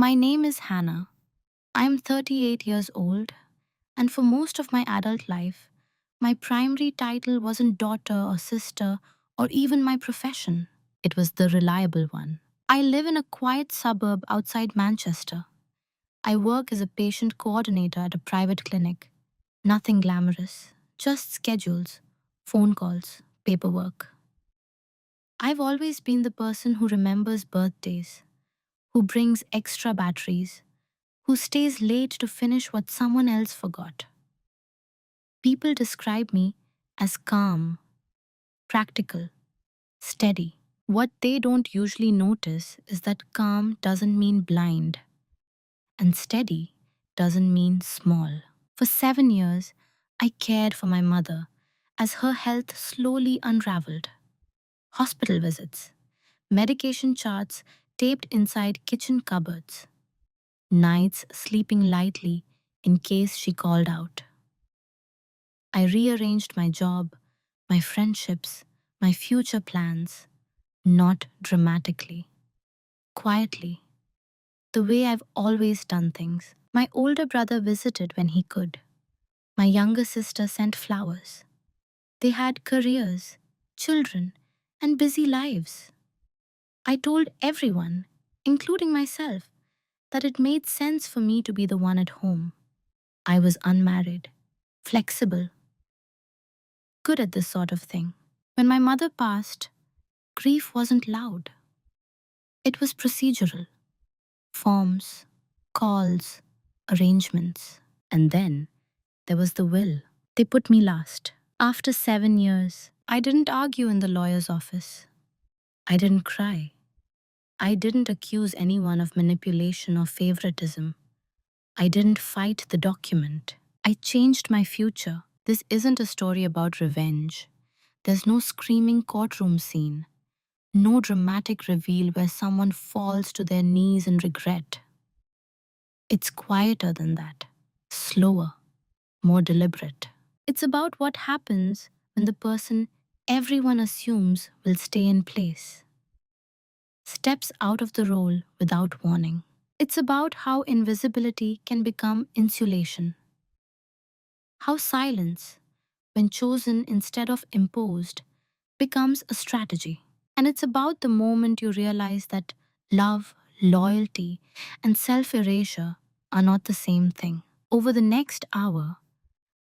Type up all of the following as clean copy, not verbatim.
My name is Hannah. I am 38 years old, and for most of my adult life, my primary title wasn't daughter or sister or even my profession. It was the reliable one. I live in a quiet suburb outside Manchester. I work as a patient coordinator at a private clinic. Nothing glamorous, just schedules, phone calls, paperwork. I've always been the person who remembers birthdays, who brings extra batteries, who stays late to finish what someone else forgot. People describe me as calm, practical, steady. What they don't usually notice is that calm doesn't mean blind, and steady doesn't mean small. For 7 years, I cared for my mother as her health slowly unraveled. Hospital visits, medication charts taped inside kitchen cupboards, nights sleeping lightly in case she called out. I rearranged my job, my friendships, my future plans, not dramatically, quietly, the way I've always done things. My older brother visited when he could. My younger sister sent flowers. They had careers, children, and busy lives. I told everyone, including myself, that it made sense for me to be the one at home. I was unmarried, flexible, good at this sort of thing. When my mother passed, grief wasn't loud. It was procedural. Forms, calls, arrangements. And then there was the will. They put me last. After 7 years, I didn't argue in the lawyer's office. I didn't cry. I didn't accuse anyone of manipulation or favoritism. I didn't fight the document. I changed my future. This isn't a story about revenge. There's no screaming courtroom scene. No dramatic reveal where someone falls to their knees in regret. It's quieter than that, slower, more deliberate. It's about what happens when the person everyone assumes will stay in place steps out of the role without warning. It's about how invisibility can become insulation, how silence, when chosen instead of imposed, becomes a strategy. And it's about the moment you realize that love, loyalty, and self erasure are not the same thing. Over the next hour,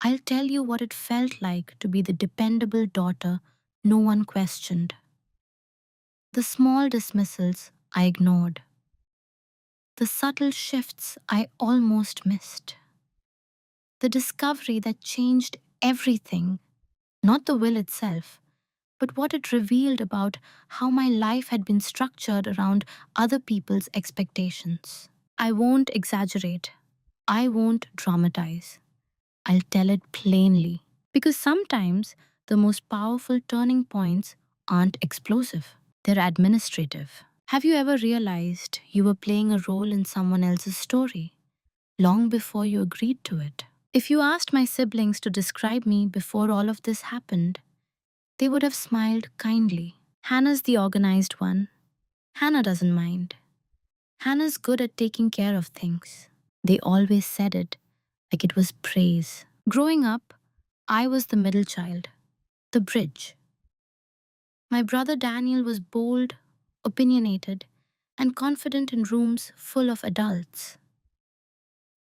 I'll tell you what it felt like to be the dependable daughter no one questioned, the small dismissals I ignored, the subtle shifts I almost missed, the discovery that changed everything, not the will itself, but what it revealed about how my life had been structured around other people's expectations. I won't exaggerate. I won't dramatize. I'll tell it plainly. Because sometimes the most powerful turning points aren't explosive, they're administrative. Have you ever realized you were playing a role in someone else's story long before you agreed to it? If you asked my siblings to describe me before all of this happened, they would have smiled kindly. Hannah's the organized one. Hannah doesn't mind. Hannah's good at taking care of things. They always said it like it was praise. Growing up, I was the middle child, the bridge. My brother Daniel was bold, opinionated, and confident in rooms full of adults.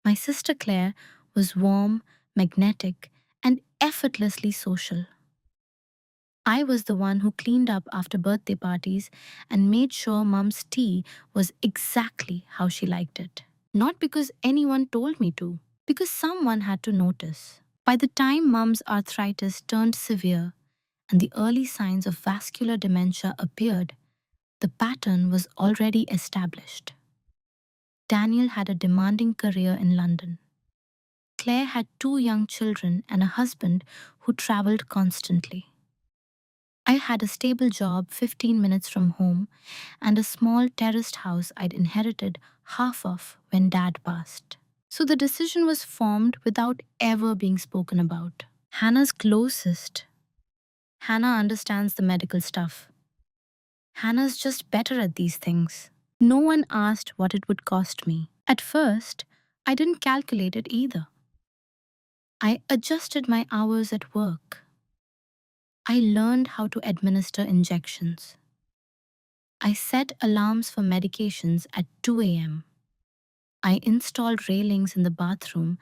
My sister Claire was warm, magnetic, and effortlessly social. I was the one who cleaned up after birthday parties and made sure Mum's tea was exactly how she liked it. Not because anyone told me to, because someone had to notice. By the time Mum's arthritis turned severe and the early signs of vascular dementia appeared, the pattern was already established. Daniel had a demanding career in London. Claire had two young children and a husband who traveled constantly. I had a stable job 15 minutes from home and a small terraced house I'd inherited half of when Dad passed. So the decision was formed without ever being spoken about. Hannah's closest. Hannah understands the medical stuff. Hannah's just better at these things. No one asked what it would cost me. At first, I didn't calculate it either. I adjusted my hours at work. I learned how to administer injections. I set alarms for medications at 2 a.m. I installed railings in the bathroom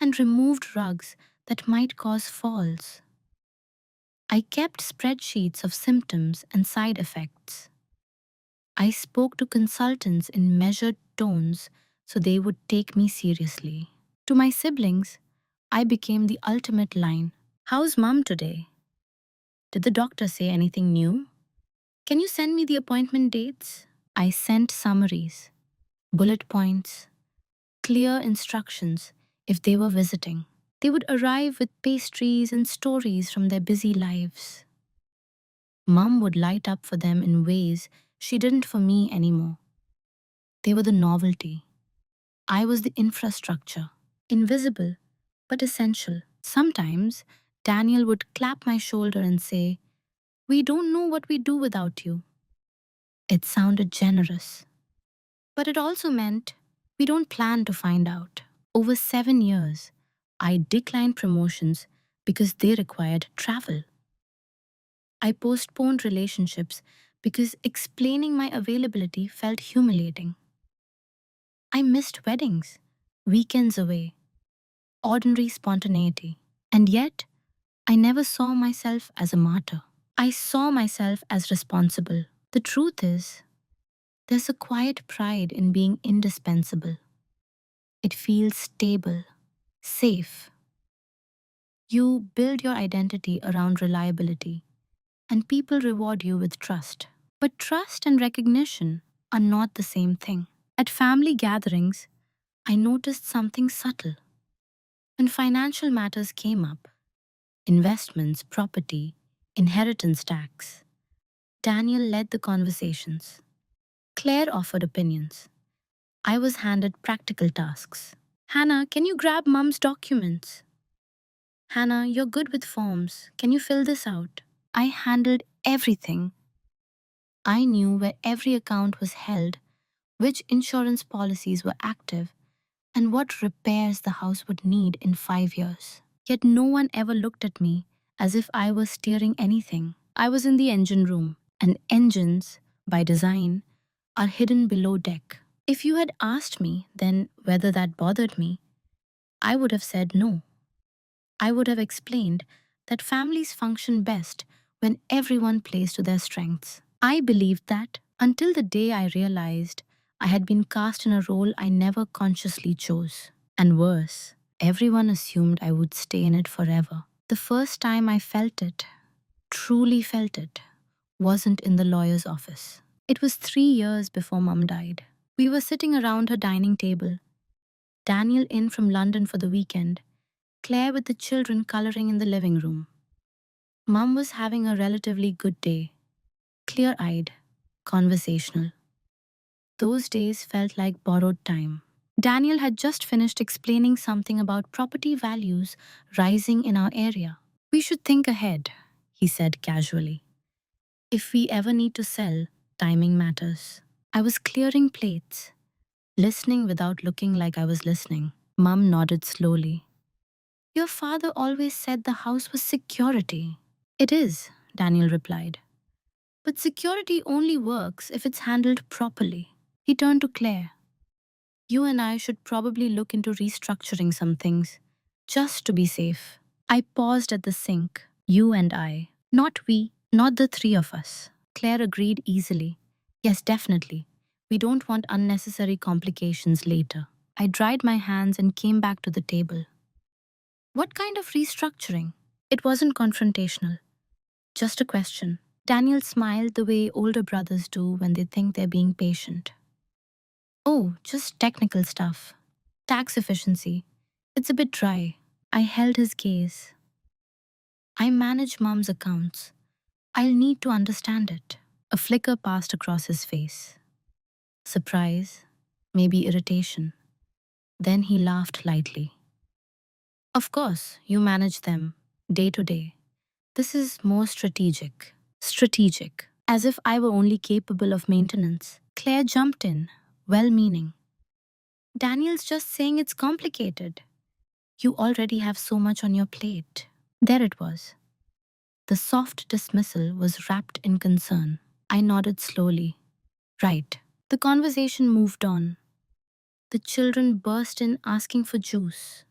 and removed rugs that might cause falls. I kept spreadsheets of symptoms and side effects. I spoke to consultants in measured tones so they would take me seriously. To my siblings, I became the ultimate line. How's mom today? Did the doctor say anything new? Can you send me the appointment dates? I sent summaries, bullet points, clear instructions if they were visiting. They would arrive with pastries and stories from their busy lives. Mom would light up for them in ways she didn't for me anymore. They were the novelty. I was the infrastructure, invisible but essential. Sometimes Daniel would clap my shoulder and say, "We don't know what we do without you." It sounded generous, but it also meant we don't plan to find out. Over 7 years, I declined promotions because they required travel. I postponed relationships because explaining my availability felt humiliating. I missed weddings, weekends away, ordinary spontaneity. And yet, I never saw myself as a martyr. I saw myself as responsible. The truth is, there's a quiet pride in being indispensable. It feels stable, safe. You build your identity around reliability, and people reward you with trust. But trust and recognition are not the same thing. At family gatherings, I noticed something subtle. When financial matters came up, investments, property, inheritance tax, Daniel led the conversations. Claire offered opinions. I was handed practical tasks. Hannah, can you grab mum's documents? Hannah, you're good with forms. Can you fill this out? I handled everything. I knew where every account was held, which insurance policies were active, and what repairs the house would need in 5 years. Yet no one ever looked at me as if I was steering anything. I was in the engine room, and engines, by design, are hidden below deck. If you had asked me then whether that bothered me, I would have said no. I would have explained that families function best when everyone plays to their strengths. I believed that until the day I realized I had been cast in a role I never consciously chose. And worse, everyone assumed I would stay in it forever. The first time I felt it, truly felt it, wasn't in the lawyer's office. It was 3 years before Mum died. We were sitting around her dining table, Daniel in from London for the weekend, Claire with the children coloring in the living room. Mum was having a relatively good day, clear-eyed, conversational. Those days felt like borrowed time. Daniel had just finished explaining something about property values rising in our area. "We should think ahead," he said casually. "If we ever need to sell, timing matters." I was clearing plates, listening without looking like I was listening. Mum nodded slowly. "Your father always said the house was security." "It is," Daniel replied. "But security only works if it's handled properly." He turned to Claire. "You and I should probably look into restructuring some things, just to be safe." I paused at the sink. "You and I. Not we, not the three of us." Claire agreed easily. "Yes, definitely. We don't want unnecessary complications later." I dried my hands and came back to the table. "What kind of restructuring?" It wasn't confrontational, just a question. Daniel smiled the way older brothers do when they think they're being patient. "Oh, just technical stuff. Tax efficiency. It's a bit dry." I held his gaze. "I manage Mom's accounts. I'll need to understand it." A flicker passed across his face. Surprise, maybe irritation. Then he laughed lightly. "Of course, you manage them, day to day. This is more strategic." Strategic. As if I were only capable of maintenance. Claire jumped in, well meaning. Daniel's just saying it's complicated. You already have so much on your plate. There it was. The soft dismissal was wrapped in concern. I nodded slowly. Right. The conversation moved on. The children burst in asking for juice.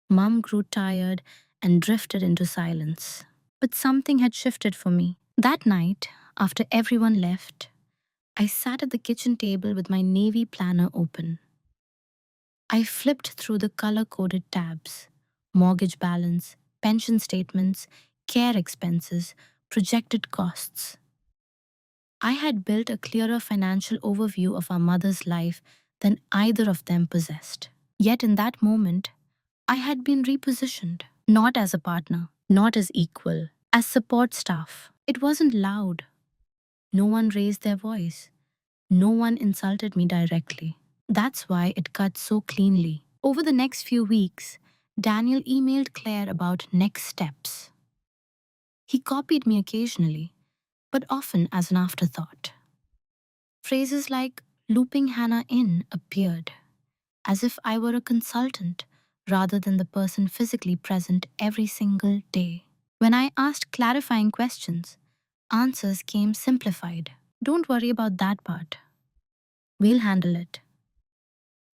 Mum grew tired and drifted into silence. But something had shifted for me. That night, after everyone left, I sat at the kitchen table with my navy planner open. I flipped through the color coded tabs: mortgage balance, pension statements, care expenses, projected costs. I had built a clearer financial overview of our mother's life than either of them possessed. Yet in that moment, I had been repositioned, not as a partner, not as equal, as support staff. It wasn't loud. No one raised their voice. No one insulted me directly. That's why it cut so cleanly. Over the next few weeks, Daniel emailed Claire about next steps. He copied me occasionally, but often as an afterthought. Phrases like looping Hannah in appeared, as if I were a consultant rather than the person physically present every single day. When I asked clarifying questions, answers came simplified. Don't worry about that part. We'll handle it.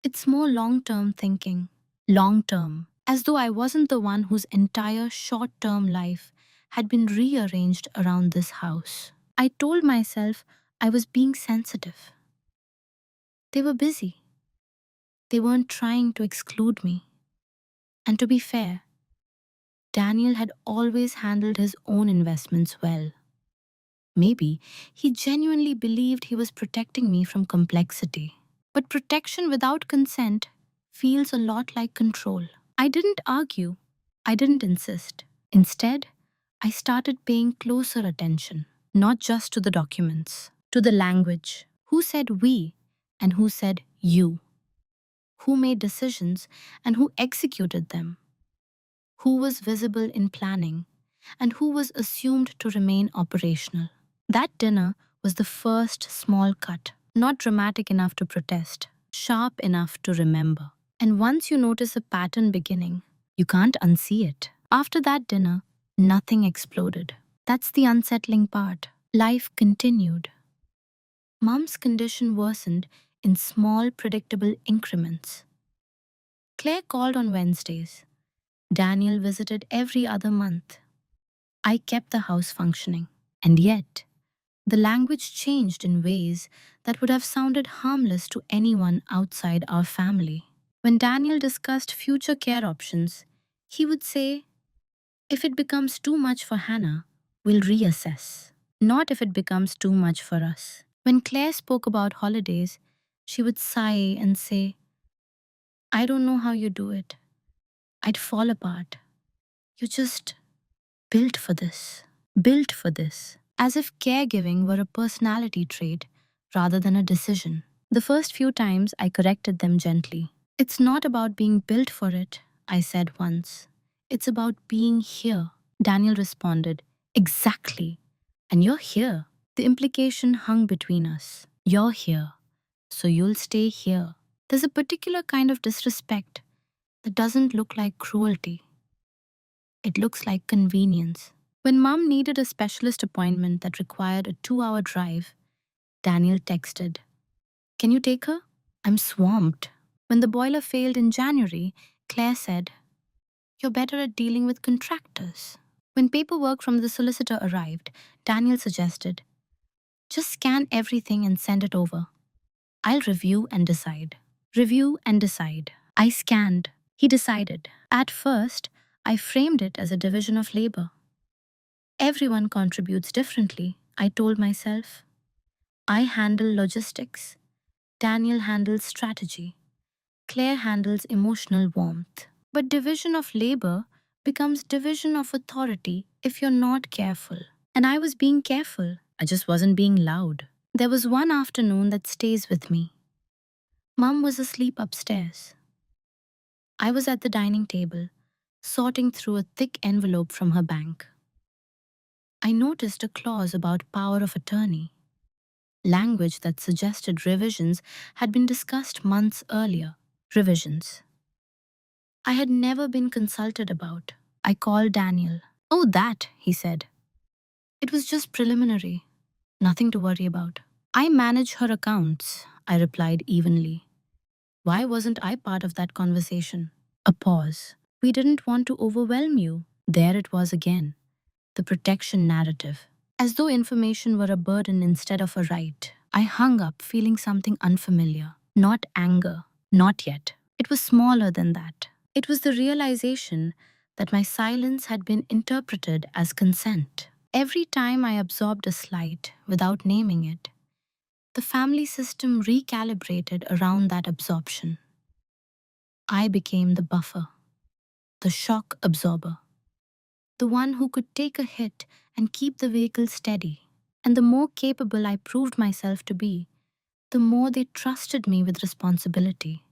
It's more long term thinking. Long term. As though I wasn't the one whose entire short term life had been rearranged around this house. I told myself I was being sensitive. They were busy. They weren't trying to exclude me. And to be fair, Daniel had always handled his own investments well. Maybe he genuinely believed he was protecting me from complexity. But protection without consent feels a lot like control. I didn't argue. I didn't insist. Instead, I started paying closer attention, not just to the documents, to the language. Who said we and who said you? Who made decisions and who executed them? Who was visible in planning and who was assumed to remain operational? That dinner was the first small cut, not dramatic enough to protest, sharp enough to remember. And once you notice a pattern beginning, you can't unsee it. After that dinner, nothing exploded. That's the unsettling part. Life continued. Mum's condition worsened in small, predictable increments. Claire called on Wednesdays. Daniel visited every other month. I kept the house functioning. And yet, the language changed in ways that would have sounded harmless to anyone outside our family. When Daniel discussed future care options, he would say, if it becomes too much for Hannah, we'll reassess. Not if it becomes too much for us. When Claire spoke about holidays, she would sigh and say, I don't know how you do it. I'd fall apart. You just built for this. Built for this. As if caregiving were a personality trait rather than a decision. The first few times I corrected them gently. It's not about being built for it, I said once. It's about being here. Daniel responded, exactly. And you're here. The implication hung between us. You're here, so you'll stay here. There's a particular kind of disrespect that doesn't look like cruelty. It looks like convenience. When Mum needed a specialist appointment that required a 2-hour drive, Daniel texted, can you take her? I'm swamped. When the boiler failed in January, Claire said, you're better at dealing with contractors. When paperwork from the solicitor arrived, Daniel suggested, just scan everything and send it over. I'll review and decide. Review and decide. I scanned. He decided. At first, I framed it as a division of labor. Everyone contributes differently, I told myself. I handle logistics. Daniel handles strategy. Claire handles emotional warmth. But division of labor becomes division of authority if you're not careful. And I was being careful. I just wasn't being loud. There was one afternoon that stays with me. Mum was asleep upstairs. I was at the dining table, sorting through a thick envelope from her bank. I noticed a clause about power of attorney. Language that suggested revisions had been discussed months earlier. Revisions I had never been consulted about. I called Daniel. Oh, that, he said. It was just preliminary. Nothing to worry about. I manage her accounts, I replied evenly. Why wasn't I part of that conversation? A pause. We didn't want to overwhelm you. There it was again. The protection narrative. As though information were a burden instead of a right. I hung up feeling something unfamiliar. Not anger. Not yet. It was smaller than that. It was the realization that my silence had been interpreted as consent. Every time I absorbed a slight without naming it, the family system recalibrated around that absorption. I became the buffer, the shock absorber, the one who could take a hit and keep the vehicle steady. And the more capable I proved myself to be, the more they trusted me with responsibility,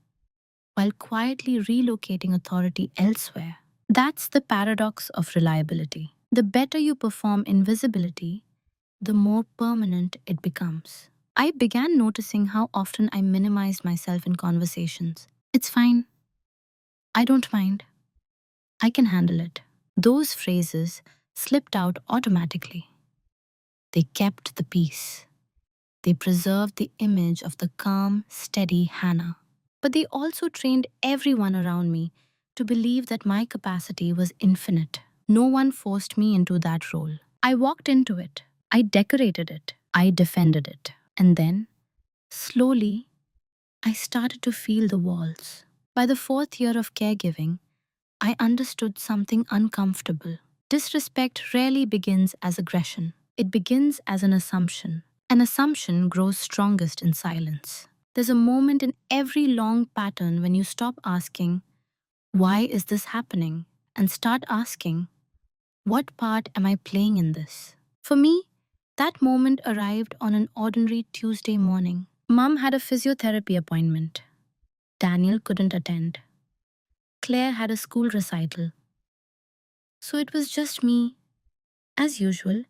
while quietly relocating authority elsewhere. That's the paradox of reliability. The better you perform invisibility, the more permanent it becomes. I began noticing how often I minimized myself in conversations. It's fine. I don't mind. I can handle it. Those phrases slipped out automatically. They kept the peace. They preserved the image of the calm, steady Hannah. But they also trained everyone around me to believe that my capacity was infinite. No one forced me into that role. I walked into it. I decorated it. I defended it. And then, slowly, I started to feel the walls. By the fourth year of caregiving, I understood something uncomfortable. Disrespect rarely begins as aggression. It begins as an assumption. An assumption grows strongest in silence. There's a moment in every long pattern when you stop asking, why is this happening? And start asking, what part am I playing in this? For me, that moment arrived on an ordinary Tuesday morning. Mum had a physiotherapy appointment. Daniel couldn't attend. Claire had a school recital. So it was just me, as usual,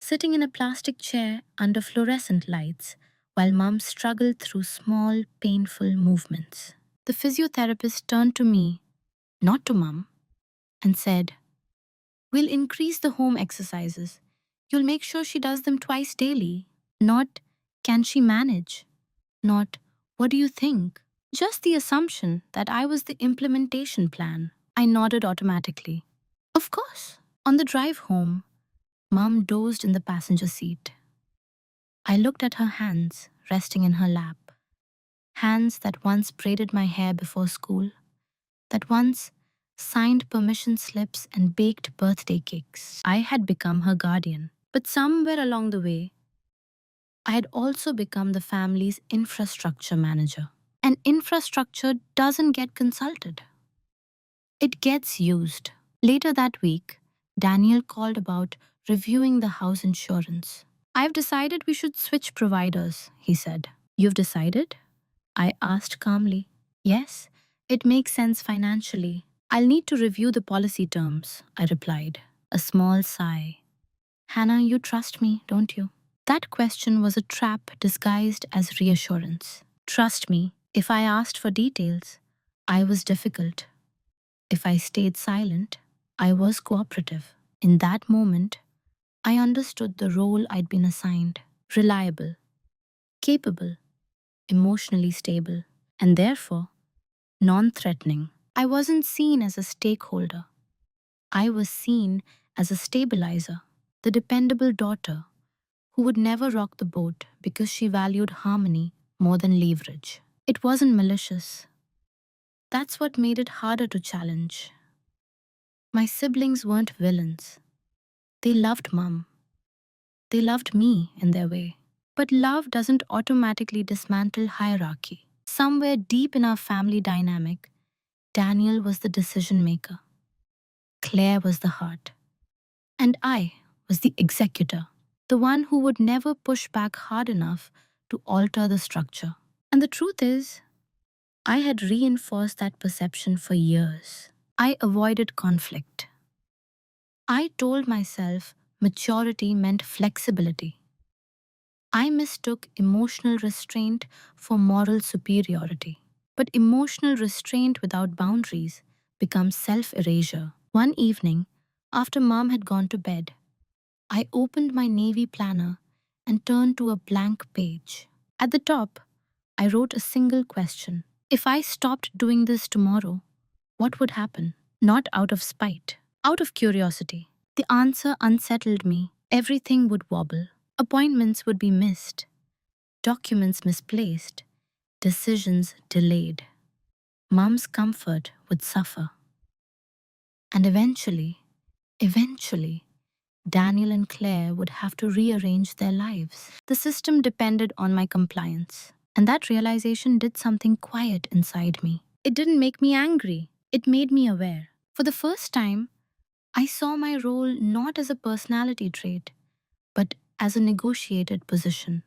sitting in a plastic chair under fluorescent lights while Mum struggled through small, painful movements. The physiotherapist turned to me, not to Mum, and said, we'll increase the home exercises. You'll make sure she does them twice daily. Not, can she manage? Not, what do you think? Just the assumption that I was the implementation plan. I nodded automatically. Of course. On the drive home, Mum dozed in the passenger seat. I looked at her hands resting in her lap. Hands that once braided my hair before school, that once signed permission slips and baked birthday cakes. I had become her guardian. But somewhere along the way, I had also become the family's infrastructure manager. And infrastructure doesn't get consulted. It gets used. Later that week, Daniel called about reviewing the house insurance. I've decided we should switch providers, he said. You've decided? I asked calmly. Yes, it makes sense financially. I'll need to review the policy terms, I replied. A small sigh. Hannah, you trust me, don't you? That question was a trap disguised as reassurance. Trust me, if I asked for details, I was difficult. If I stayed silent, I was cooperative. In that moment, I understood the role I'd been assigned: reliable, capable, emotionally stable, and therefore non threatening. I wasn't seen as a stakeholder. I was seen as a stabilizer, the dependable daughter who would never rock the boat because she valued harmony more than leverage. It wasn't malicious. That's what made it harder to challenge. My siblings weren't villains. They loved Mum. They loved me in their way. But love doesn't automatically dismantle hierarchy. Somewhere deep in our family dynamic, Daniel was the decision maker. Claire was the heart. And I was the executor, the one who would never push back hard enough to alter the structure. And the truth is, I had reinforced that perception for years. I avoided conflict. I told myself maturity meant flexibility. I mistook emotional restraint for moral superiority. But emotional restraint without boundaries becomes self erasure. One evening, after mom had gone to bed, I opened my Navy planner and turned to a blank page. At the top, I wrote a single question. If I stopped doing this tomorrow, what would happen? Not out of spite, out of curiosity. The answer unsettled me. Everything would wobble. Appointments would be missed, documents misplaced, decisions delayed. Mom's comfort would suffer. And eventually, Daniel and Claire would have to rearrange their lives. The system depended on my compliance. And that realization did something quiet inside me. It didn't make me angry, it made me aware. For the first time, I saw my role not as a personality trait, but as a negotiated position,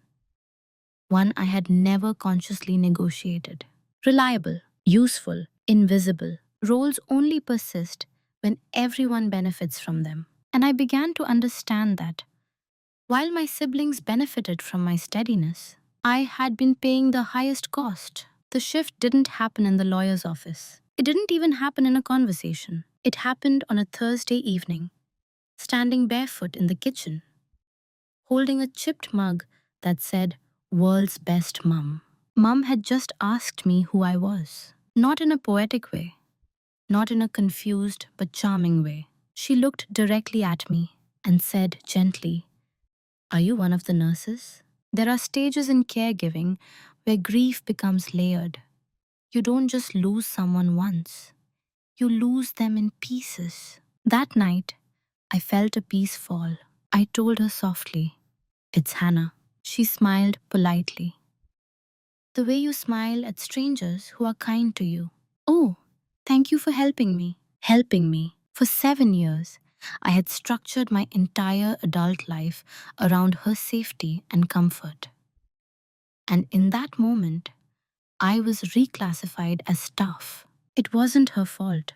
one I had never consciously negotiated. Reliable, useful, invisible. Roles only persist when everyone benefits from them. And I began to understand that while my siblings benefited from my steadiness, I had been paying the highest cost. The shift didn't happen in the lawyer's office. It didn't even happen in a conversation. It happened on a Thursday evening, standing barefoot in the kitchen, holding a chipped mug that said, "World's Best Mum." Mum had just asked me who I was. Not in a poetic way, not in a confused but charming way. She looked directly at me and said gently, "Are you one of the nurses?" There are stages in caregiving where grief becomes layered. You don't just lose someone once, you lose them in pieces. That night, I felt a piece fall. I told her softly, "It's Hannah." She smiled politely. The way you smile at strangers who are kind to you. "Oh, thank you for helping me." Helping me. For 7 years, I had structured my entire adult life around her safety and comfort. And in that moment, I was reclassified as staff. It wasn't her fault.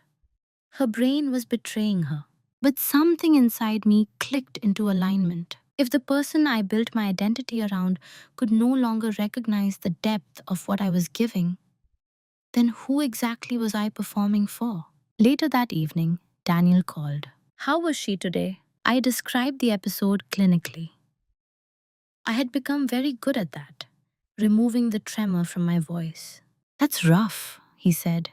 Her brain was betraying her. But something inside me clicked into alignment. If the person I built my identity around could no longer recognize the depth of what I was giving, then who exactly was I performing for? Later that evening, Daniel called. How was she today? I described the episode clinically. I had become very good at that, removing the tremor from my voice. "That's rough," he said.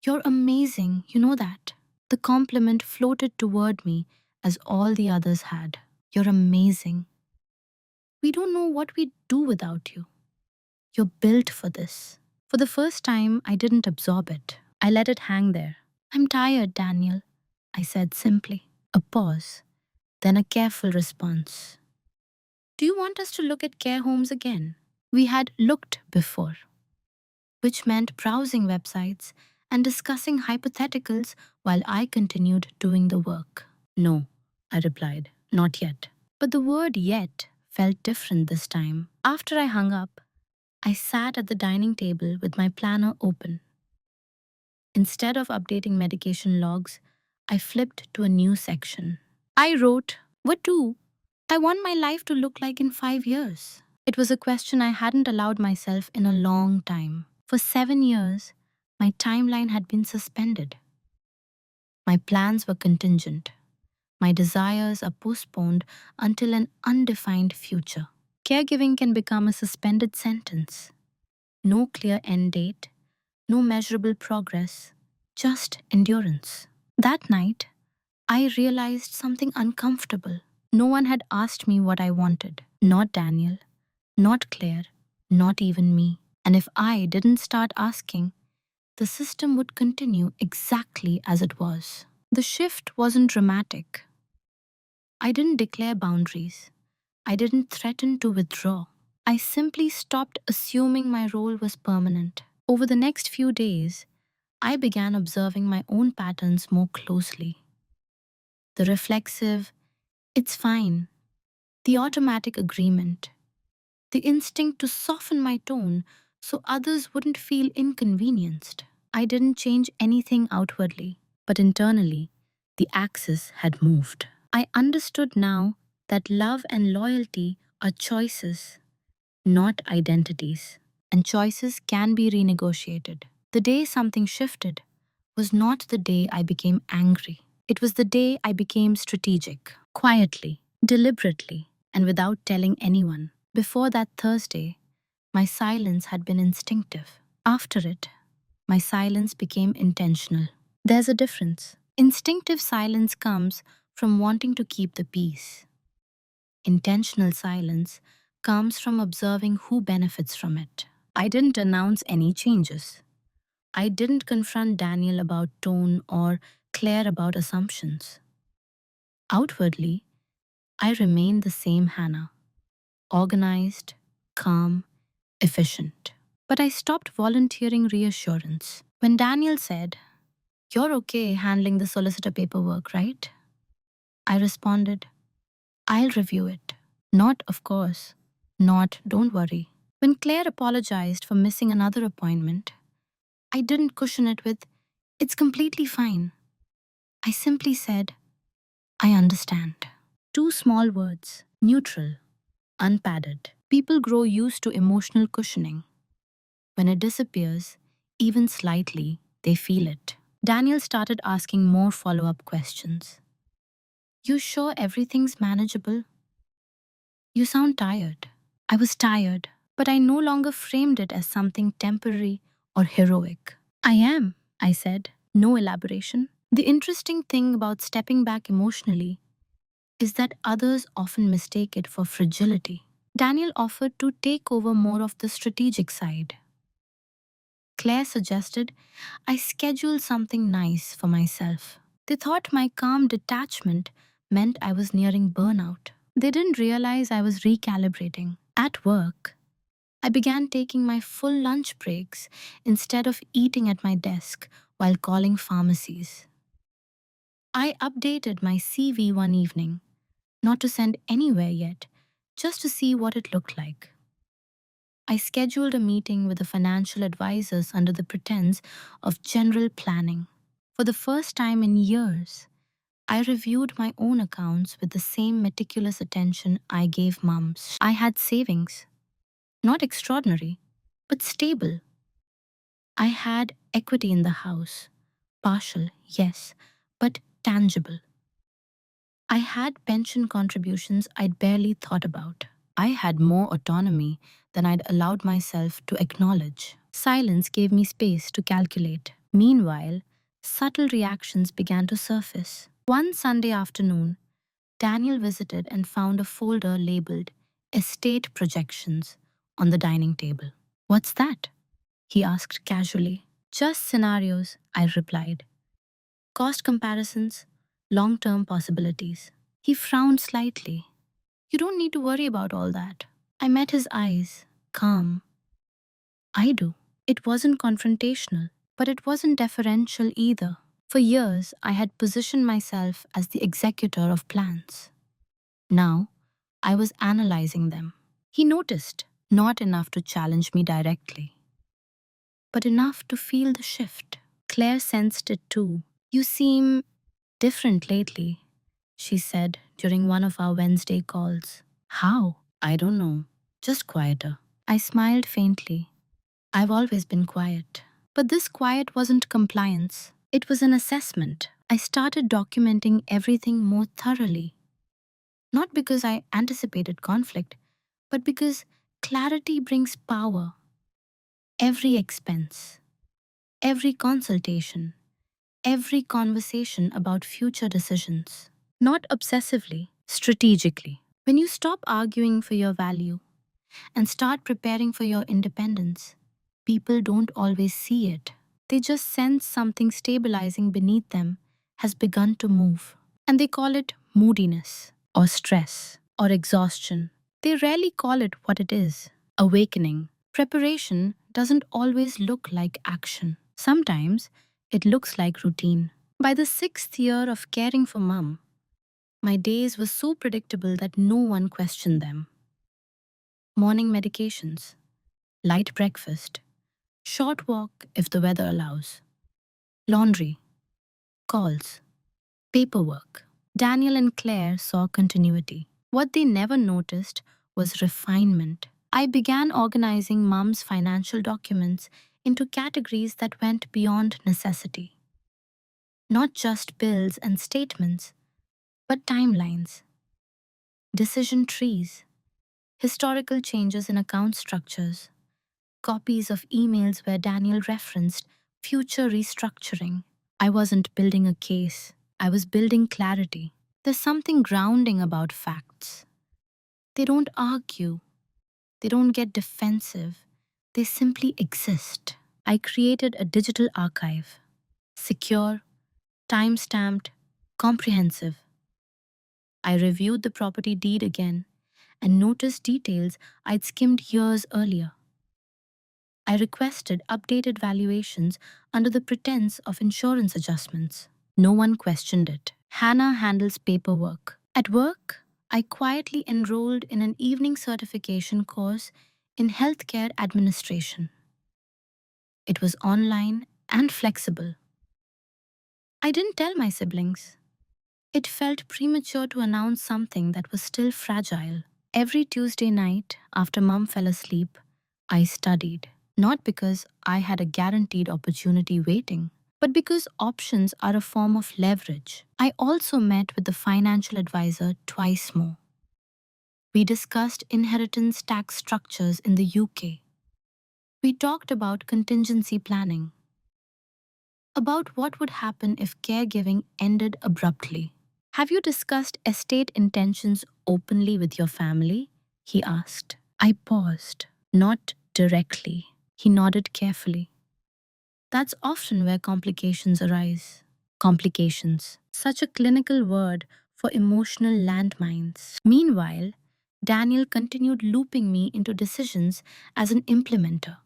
"You're amazing, you know that." The compliment floated toward me as all the others had. "You're amazing. We don't know what we'd do without you. You're built for this." For the first time, I didn't absorb it. I let it hang there. "I'm tired, Daniel," I said simply. A pause, then a careful response. "Do you want us to look at care homes again?" We had looked before, which meant browsing websites and discussing hypotheticals while I continued doing the work. "No," I replied, "not yet." But the word yet felt different this time. After I hung up, I sat at the dining table with my planner open. Instead of updating medication logs, I flipped to a new section. I wrote, "What do I want my life to look like in 5 years?" It was a question I hadn't allowed myself in a long time. For 7 years, my timeline had been suspended. My plans were contingent. My desires are postponed until an undefined future. Caregiving can become a suspended sentence. No clear end date, no measurable progress, just endurance. That night, I realized something uncomfortable. No one had asked me what I wanted. Not Daniel, not Claire, not even me. And if I didn't start asking, the system would continue exactly as it was. The shift wasn't dramatic. I didn't declare boundaries. I didn't threaten to withdraw. I simply stopped assuming my role was permanent. Over the next few days, I began observing my own patterns more closely. The reflexive, "it's fine," the automatic agreement, the instinct to soften my tone so others wouldn't feel inconvenienced. I didn't change anything outwardly, but internally, the axis had moved. I understood now that love and loyalty are choices, not identities. And choices can be renegotiated. The day something shifted was not the day I became angry. It was the day I became strategic, quietly, deliberately, and without telling anyone. Before that Thursday, my silence had been instinctive. After it, my silence became intentional. There's a difference. Instinctive silence comes from wanting to keep the peace. Intentional silence comes from observing who benefits from it. I didn't announce any changes. I didn't confront Daniel about tone or Claire about assumptions. Outwardly, I remained the same Hannah, organized, calm, efficient. But I stopped volunteering reassurance. When Daniel said, "You're okay handling the solicitor paperwork, right?" I responded, "I'll review it." Not, of course. Not, don't worry. When Claire apologized for missing another appointment, I didn't cushion it with, "It's completely fine." I simply said, "I understand." Two small words, neutral, unpadded. People grow used to emotional cushioning. When it disappears, even slightly, they feel it. Daniel started asking more follow up questions. "You sure everything's manageable? You sound tired." I was tired, but I no longer framed it as something temporary or heroic. "I am," I said, no elaboration. The interesting thing about stepping back emotionally is that others often mistake it for fragility. Daniel offered to take over more of the strategic side. Claire suggested I schedule something nice for myself. They thought my calm detachment meant I was nearing burnout. They didn't realize I was recalibrating. At work, I began taking my full lunch breaks instead of eating at my desk while calling pharmacies. I updated my CV one evening, not to send anywhere yet, just to see what it looked like. I scheduled a meeting with the financial advisors under the pretense of general planning. For the first time in years, I reviewed my own accounts with the same meticulous attention I gave Mum's. I had savings, not extraordinary, but stable. I had equity in the house, partial, yes, but tangible. I had pension contributions I'd barely thought about. I had more autonomy than I'd allowed myself to acknowledge. Silence gave me space to calculate. Meanwhile, subtle reactions began to surface. One Sunday afternoon, Daniel visited and found a folder labeled Estate Projections on the dining table. "What's that?" he asked casually. "Just scenarios," I replied. "Cost comparisons, long term possibilities." He frowned slightly. "You don't need to worry about all that." I met his eyes, calm. "I do." It wasn't confrontational, but it wasn't deferential either. For years, I had positioned myself as the executor of plans. Now, I was analyzing them. He noticed, not enough to challenge me directly, but enough to feel the shift. Claire sensed it too. "You seem different lately," she said during one of our Wednesday calls. "How?" "I don't know. Just quieter." I smiled faintly. I've always been quiet. But this quiet wasn't compliance. It was an assessment. I started documenting everything more thoroughly. Not because I anticipated conflict, but because clarity brings power. Every expense, every consultation, every conversation about future decisions. Not obsessively, strategically. When you stop arguing for your value and start preparing for your independence, people don't always see it. They just sense something stabilizing beneath them has begun to move. And they call it moodiness, or stress, or exhaustion. They rarely call it what it is: awakening. Preparation doesn't always look like action. Sometimes it looks like routine. By the 6th year of caring for Mum, my days were so predictable that no one questioned them. Morning medications, light breakfast, short walk if the weather allows, laundry, calls, paperwork. Daniel and Claire saw continuity. What they never noticed was refinement. I began organizing Mum's financial documents into categories that went beyond necessity. Not just bills and statements, but timelines, decision trees, historical changes in account structures, copies of emails where Daniel referenced future restructuring. I wasn't building a case, I was building clarity. There's something grounding about facts. They don't argue, they don't get defensive, they simply exist. I created a digital archive, secure, time stamped, comprehensive. I reviewed the property deed again and noticed details I'd skimmed years earlier. I requested updated valuations under the pretense of insurance adjustments. No one questioned it. Hannah handles paperwork. At work, I quietly enrolled in an evening certification course in healthcare administration. It was online and flexible. I didn't tell my siblings. It felt premature to announce something that was still fragile. Every Tuesday night, after Mum fell asleep, I studied. Not because I had a guaranteed opportunity waiting, but because options are a form of leverage. I also met with the financial advisor twice more. We discussed inheritance tax structures in the UK. We talked about contingency planning, about what would happen if caregiving ended abruptly. Have you discussed estate intentions openly with your family? He asked. I paused. Not directly. He nodded carefully. That's often where complications arise. Complications. Such a clinical word for emotional landmines. Meanwhile, Daniel continued looping me into decisions as an implementer.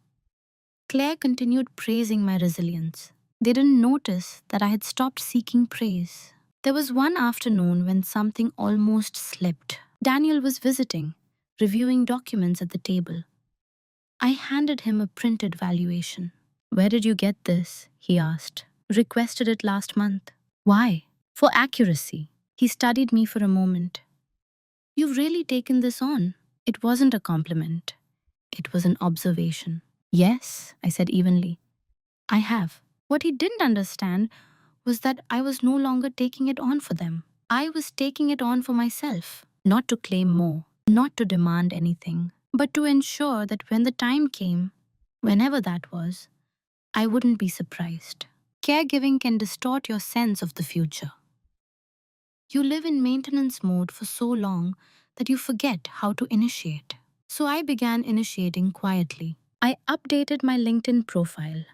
Claire continued praising my resilience. They didn't notice that I had stopped seeking praise. There was one afternoon when something almost slipped. Daniel was visiting, reviewing documents at the table. I handed him a printed valuation. Where did you get this? He asked. Requested it last month. Why? For accuracy. He studied me for a moment. You've really taken this on. It wasn't a compliment. It was an observation. Yes, I said evenly. I have. What he didn't understand was that I was no longer taking it on for them. I was taking it on for myself, not to claim more, not to demand anything, but to ensure that when the time came, whenever that was, I wouldn't be surprised. Caregiving can distort your sense of the future. You live in maintenance mode for so long that you forget how to initiate. So I began initiating quietly. I updated my LinkedIn profile.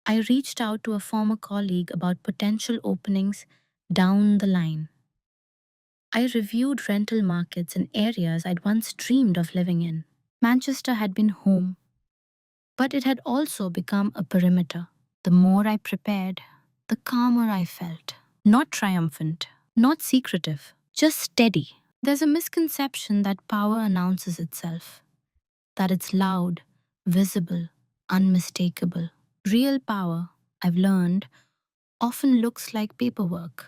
I reached out to a former colleague about potential openings down the line. I reviewed rental markets in areas I'd once dreamed of living in. Manchester had been home, but it had also become a perimeter. The more I prepared, the calmer I felt. Not triumphant, not secretive, just steady. There's a misconception that power announces itself, that it's loud, visible, unmistakable. Real power, I've learned, often looks like paperwork.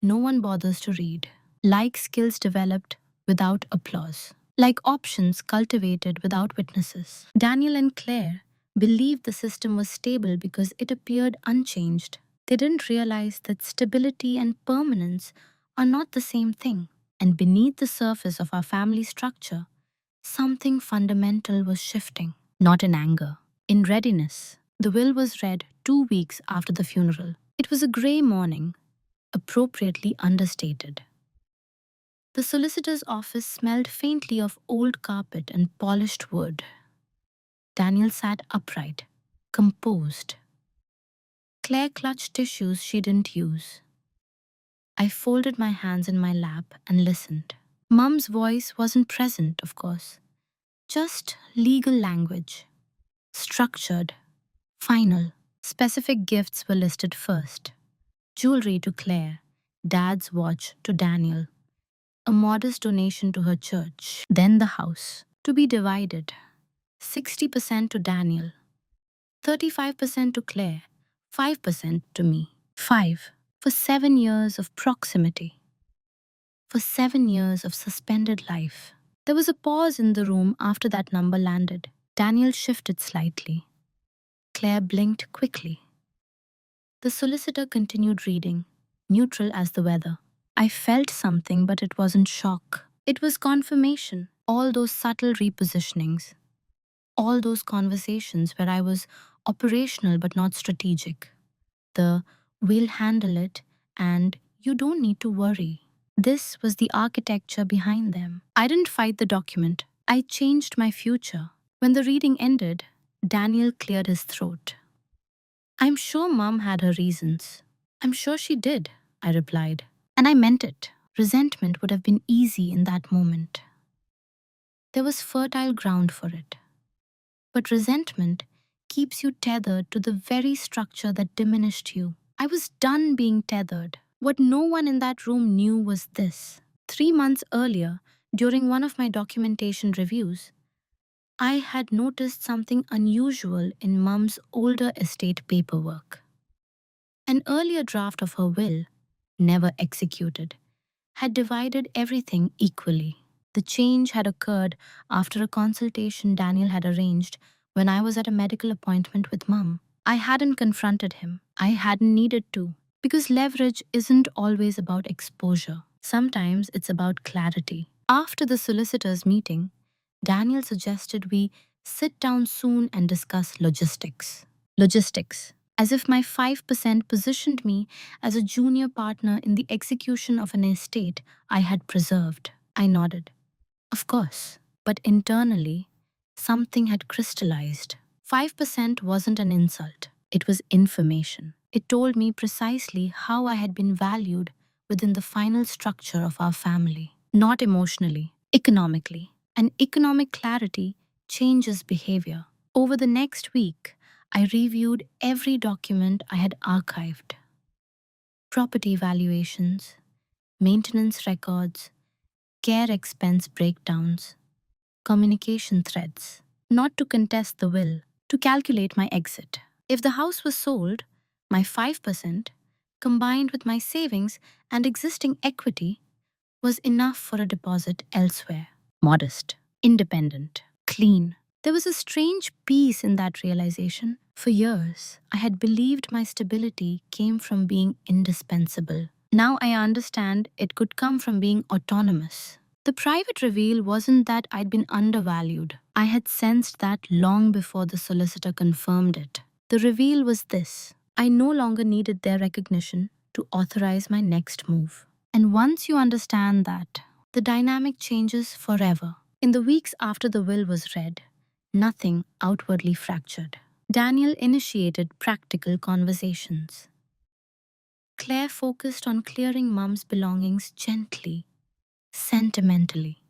No one bothers to read. Like skills developed without applause. Like options cultivated without witnesses. Daniel and Claire believed the system was stable because it appeared unchanged. They didn't realize that stability and permanence are not the same thing. And beneath the surface of our family structure, something fundamental was shifting. Not in anger, in readiness. The will was read 2 weeks after the funeral. It was a grey morning, appropriately understated. The solicitor's office smelled faintly of old carpet and polished wood. Daniel sat upright, composed. Claire clutched tissues she didn't use. I folded my hands in my lap and listened. Mum's voice wasn't present, of course. Just legal language. Structured. Final. Specific gifts were listed first. Jewelry to Claire. Dad's watch to Daniel. A modest donation to her church. Then the house. To be divided. 60% to Daniel. 35% to Claire. 5% to me. 5. For 7 years of proximity. For 7 years of suspended life. There was a pause in the room after that number landed. Daniel shifted slightly. Claire blinked quickly. The solicitor continued reading, neutral as the weather. I felt something, but it wasn't shock. It was confirmation. All those subtle repositionings, all those conversations where I was operational but not strategic. The "we'll handle it" and "you don't need to worry." This was the architecture behind them. I didn't fight the document. I changed my future. When the reading ended, Daniel cleared his throat. "I'm sure Mum had her reasons." "I'm sure she did," I replied. And I meant it. Resentment would have been easy in that moment. There was fertile ground for it. But resentment keeps you tethered to the very structure that diminished you. I was done being tethered. What no one in that room knew was this. 3 months earlier, during one of my documentation reviews, I had noticed something unusual in Mum's older estate paperwork. An earlier draft of her will, never executed, had divided everything equally. The change had occurred after a consultation Daniel had arranged when I was at a medical appointment with Mum. I hadn't confronted him. I hadn't needed to. Because leverage isn't always about exposure. Sometimes it's about clarity. After the solicitor's meeting, Daniel suggested we sit down soon and discuss logistics. Logistics. As if my 5% positioned me as a junior partner in the execution of an estate I had preserved. I nodded. Of course. But internally, something had crystallized. 5% wasn't an insult. It was information. It told me precisely how I had been valued within the final structure of our family. Not emotionally, economically. And economic clarity changes behavior. Over the next week, I reviewed every document I had archived. Property valuations, maintenance records, care expense breakdowns, communication threads, not to contest the will, to calculate my exit. If the house was sold, my 5%, combined with my savings and existing equity, was enough for a deposit elsewhere. Modest, independent, clean. There was a strange peace in that realization. For years, I had believed my stability came from being indispensable. Now I understand it could come from being autonomous. The private reveal wasn't that I'd been undervalued. I had sensed that long before the solicitor confirmed it. The reveal was this: I no longer needed their recognition to authorize my next move. And once you understand that, the dynamic changes forever. In the weeks after the will was read, nothing outwardly fractured. Daniel initiated practical conversations. Claire focused on clearing Mum's belongings gently, sentimentally.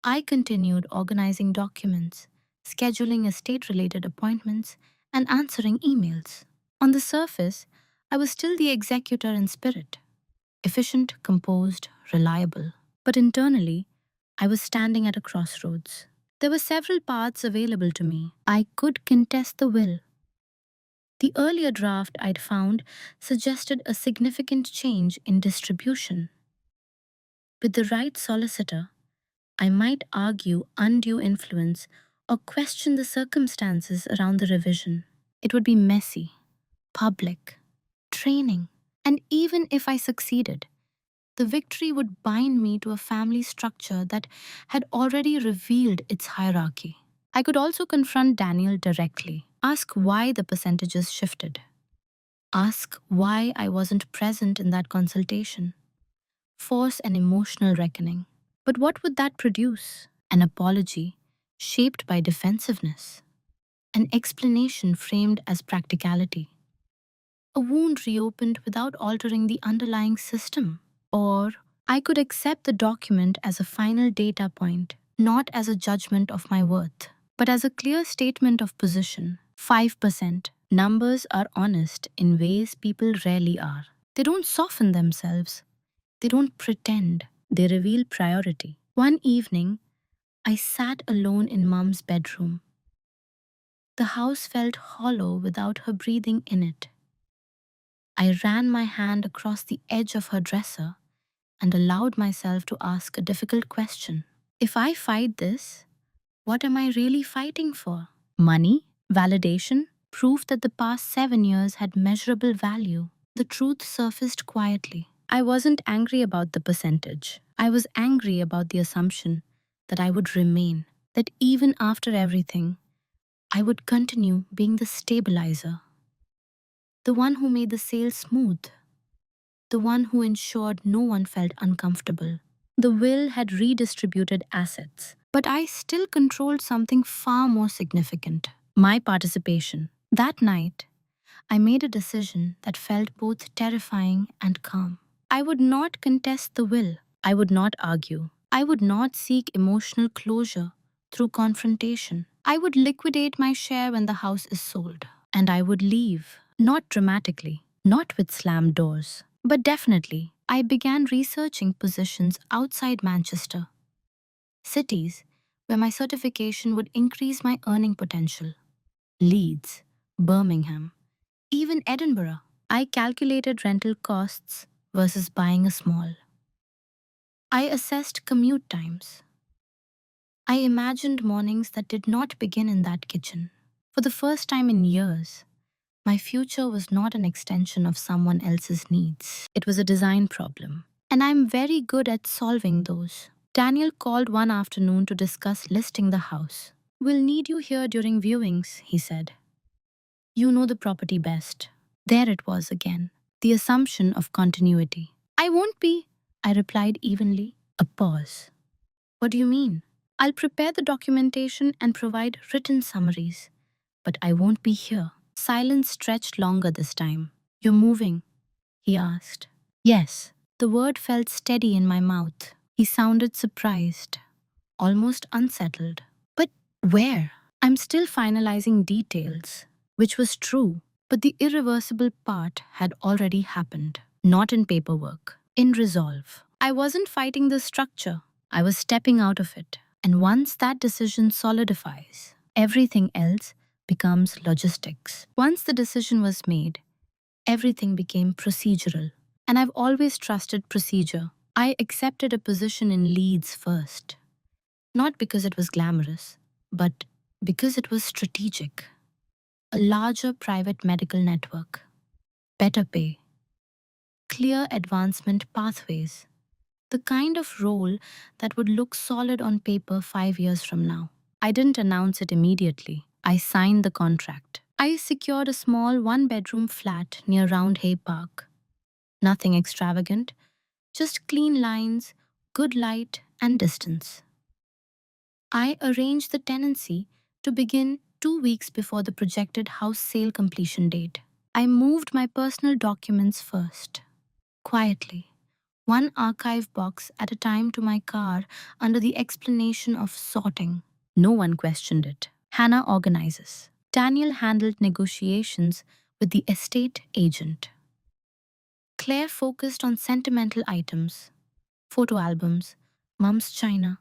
I continued organizing documents, scheduling estate-related appointments, and answering emails. On the surface, I was still the executor in spirit, efficient, composed, reliable. But internally, I was standing at a crossroads. There were several paths available to me. I could contest the will. The earlier draft I'd found suggested a significant change in distribution. With the right solicitor, I might argue undue influence or question the circumstances around the revision. It would be messy, public, draining, and even if I succeeded, the victory would bind me to a family structure that had already revealed its hierarchy. I could also confront Daniel directly, ask why the percentages shifted, ask why I wasn't present in that consultation, force an emotional reckoning. But what would that produce? An apology shaped by defensiveness, an explanation framed as practicality, a wound reopened without altering the underlying system. Or I could accept the document as a final data point, not as a judgment of my worth, but as a clear statement of position. 5%. Numbers are honest in ways people rarely are. They don't soften themselves. They don't pretend. They reveal priority. One evening, I sat alone in Mum's bedroom. The house felt hollow without her breathing in it. I ran my hand across the edge of her dresser and allowed myself to ask a difficult question. If I fight this, what am I really fighting for? Money? Validation? Proof that the past 7 years had measurable value. The truth surfaced quietly. I wasn't angry about the percentage. I was angry about the assumption that I would remain, that even after everything, I would continue being the stabilizer, the one who made the sale smooth, the one who ensured no one felt uncomfortable. The will had redistributed assets, but I still controlled something far more significant: my participation. That night, I made a decision that felt both terrifying and calm. I would not contest the will. I would not argue. I would not seek emotional closure through confrontation. I would liquidate my share when the house is sold. And I would leave. Not dramatically, not with slammed doors, but definitely. I began researching positions outside Manchester, cities where my certification would increase my earning potential. Leeds, Birmingham, even Edinburgh. I calculated rental costs versus buying a small. I assessed commute times. I imagined mornings that did not begin in that kitchen. For the first time in years, my future was not an extension of someone else's needs. It was a design problem. And I'm very good at solving those. Daniel called one afternoon to discuss listing the house. "We'll need you here during viewings," he said. "You know the property best." There it was again, the assumption of continuity. "I won't be," I replied evenly. A pause. "What do you mean?" "I'll prepare the documentation and provide written summaries, but I won't be here." Silence stretched longer this time. "You're moving?" he asked. "Yes." The word felt steady in my mouth. He sounded surprised, almost unsettled. "But where?" "I'm still finalizing details," which was true, but the irreversible part had already happened. Not in paperwork, in resolve. I wasn't fighting the structure, I was stepping out of it. And once that decision solidifies, everything else becomes logistics. Once the decision was made, everything became procedural. And I've always trusted procedure. I accepted a position in Leeds first, not because it was glamorous, but because it was strategic. A larger private medical network, better pay, clear advancement pathways, the kind of role that would look solid on paper 5 years from now. I didn't announce it immediately. I signed the contract. I secured a small one-bedroom flat near Roundhay Park. Nothing extravagant, just clean lines, good light, and distance. I arranged the tenancy to begin 2 weeks before the projected house sale completion date. I moved my personal documents first, quietly, one archive box at a time to my car under the explanation of sorting. No one questioned it. Hannah organizes. Daniel handled negotiations with the estate agent. Claire focused on sentimental items, photo albums, Mum's china,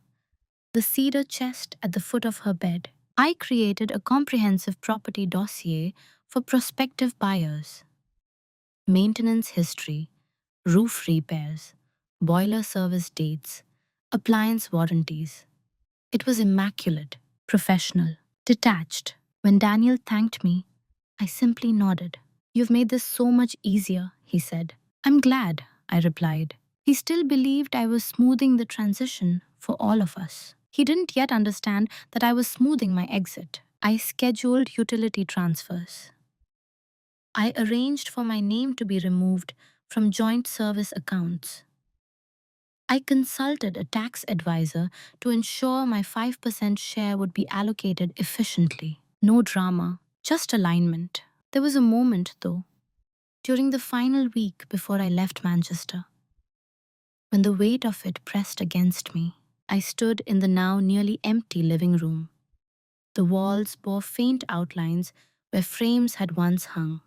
the cedar chest at the foot of her bed. I created a comprehensive property dossier for prospective buyers. Maintenance history, roof repairs, boiler service dates, appliance warranties. It was immaculate, professional, detached. When Daniel thanked me, I simply nodded. "You've made this so much easier," he said. "I'm glad," I replied. He still believed I was smoothing the transition for all of us. He didn't yet understand that I was smoothing my exit. I scheduled utility transfers. I arranged for my name to be removed from joint service accounts. I consulted a tax advisor to ensure my 5% share would be allocated efficiently. No drama, just alignment. There was a moment, though, during the final week before I left Manchester, when the weight of it pressed against me. I stood in the now nearly empty living room. The walls bore faint outlines where frames had once hung.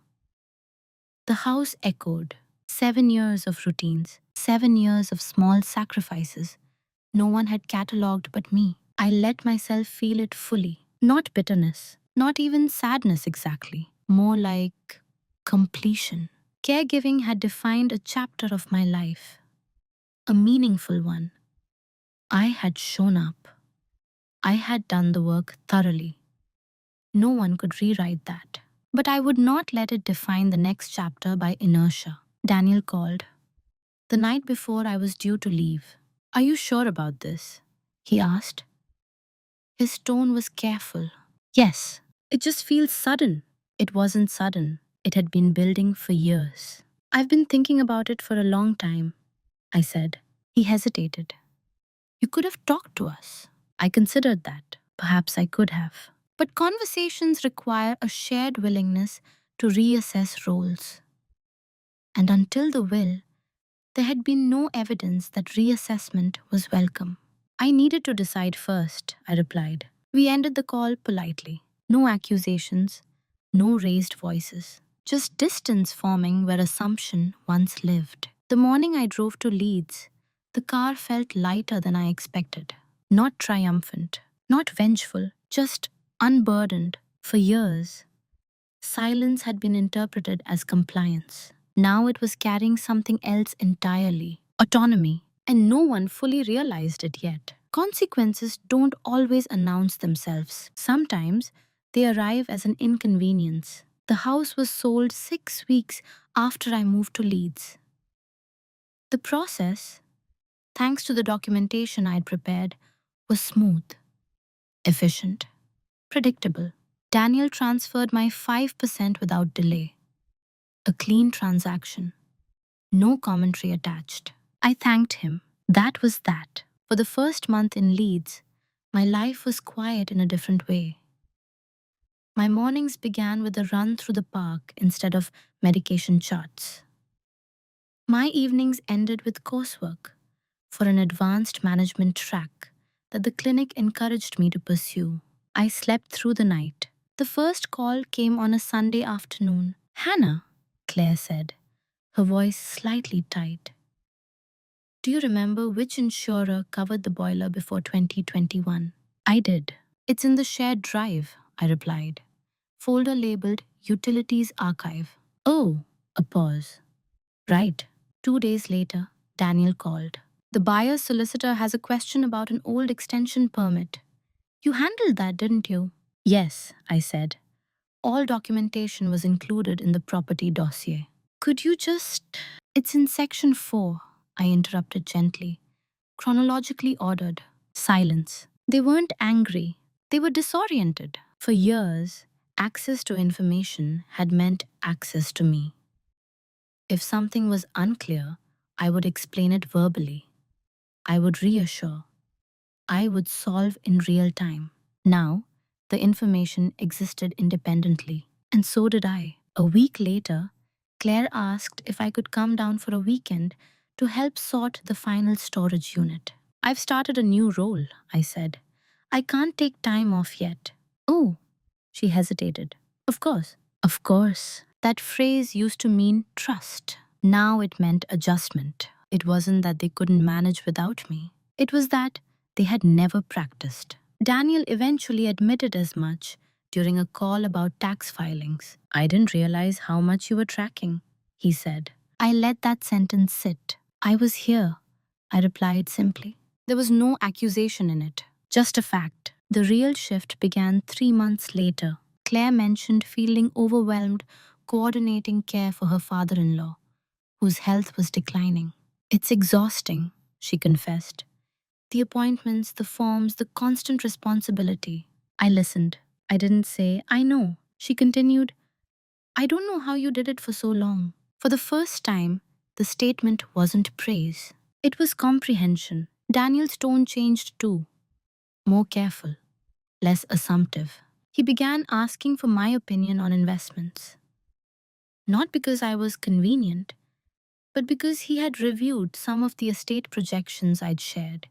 The house echoed. 7 years of routines, 7 years of small sacrifices. No one had catalogued but me. I let myself feel it fully. Not bitterness, not even sadness exactly. More like completion. Caregiving had defined a chapter of my life, a meaningful one. I had shown up. I had done the work thoroughly. No one could rewrite that. But I would not let it define the next chapter by inertia. Daniel called. The night before I was due to leave. Are you sure about this? He asked. His tone was careful. Yes, it just feels sudden. It wasn't sudden. It had been building for years. I've been thinking about it for a long time, I said. He hesitated. You could have talked to us. I considered that. Perhaps I could have. But conversations require a shared willingness to reassess roles. And until the will, there had been no evidence that reassessment was welcome. I needed to decide first, I replied. We ended the call politely. No accusations, no raised voices, just distance forming where assumption once lived. The morning I drove to Leeds, the car felt lighter than I expected. Not triumphant, not vengeful, just unburdened. For years, silence had been interpreted as compliance. Now it was carrying something else entirely, autonomy, and no one fully realized it yet. Consequences don't always announce themselves. Sometimes they arrive as an inconvenience. The house was sold 6 weeks after I moved to Leeds. The process, thanks to the documentation I'd prepared, was smooth, efficient, predictable. Daniel transferred my 5% without delay. A clean transaction. No commentary attached. I thanked him. That was that. For the first month in Leeds, my life was quiet in a different way. My mornings began with a run through the park instead of medication charts. My evenings ended with coursework for an advanced management track that the clinic encouraged me to pursue. I slept through the night. The first call came on a Sunday afternoon. Hannah, Claire said, her voice slightly tight. Do you remember which insurer covered the boiler before 2021? I did. It's in the shared drive, I replied. Folder labeled Utilities Archive. Oh, a pause. Right. 2 days later, Daniel called. The buyer's solicitor has a question about an old extension permit. You handled that, didn't you? Yes, I said. All documentation was included in the property dossier. Could you just... It's in section 4, I interrupted gently. Chronologically ordered. Silence. They weren't angry. They were disoriented. For years, access to information had meant access to me. If something was unclear, I would explain it verbally. I would reassure. I would solve in real time. Now, the information existed independently, and so did I. A week later, Claire asked if I could come down for a weekend to help sort the final storage unit. I've started a new role, I said. I can't take time off yet. Oh, she hesitated. Of course. Of course. That phrase used to mean trust. Now it meant adjustment. It wasn't that they couldn't manage without me. It was that they had never practiced. Daniel eventually admitted as much during a call about tax filings. I didn't realize how much you were tracking, he said. I let that sentence sit. I was here, I replied simply. There was no accusation in it, just a fact. The real shift began 3 months later. Claire mentioned feeling overwhelmed coordinating care for her father-in-law, whose health was declining. It's exhausting, she confessed. The appointments, the forms, the constant responsibility. I listened. I didn't say, I know. She continued, I don't know how you did it for so long. For the first time, the statement wasn't praise. It was comprehension. Daniel's tone changed too. More careful, less assumptive. He began asking for my opinion on investments. Not because I was convenient, but because he had reviewed some of the estate projections I'd shared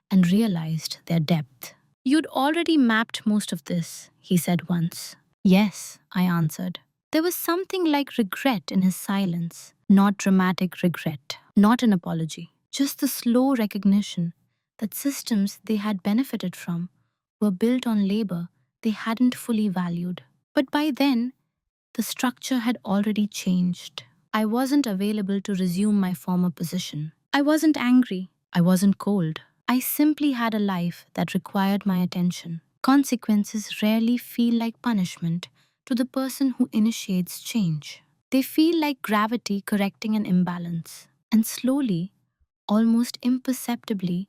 and realized their depth. You'd already mapped most of this, he said once. Yes, I answered. There was something like regret in his silence. Not dramatic regret, not an apology, just the slow recognition that systems they had benefited from were built on labor they hadn't fully valued. But by then, the structure had already changed. I wasn't available to resume my former position. I wasn't angry. I wasn't cold. I simply had a life that required my attention. Consequences rarely feel like punishment to the person who initiates change. They feel like gravity correcting an imbalance. And slowly, almost imperceptibly,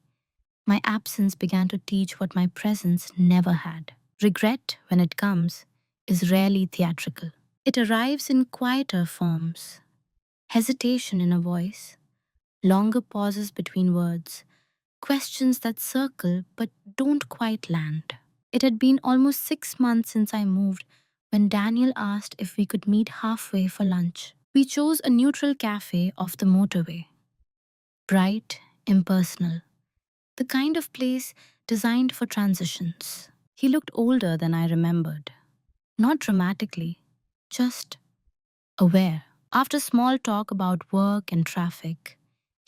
my absence began to teach what my presence never had. Regret, when it comes, is rarely theatrical. It arrives in quieter forms: hesitation in a voice, longer pauses between words, questions that circle but don't quite land. It had been almost 6 months since I moved when Daniel asked if we could meet halfway for lunch. We chose a neutral cafe off the motorway, bright, impersonal, the kind of place designed for transitions. He looked older than I remembered, not dramatically, just aware. After small talk about work and traffic,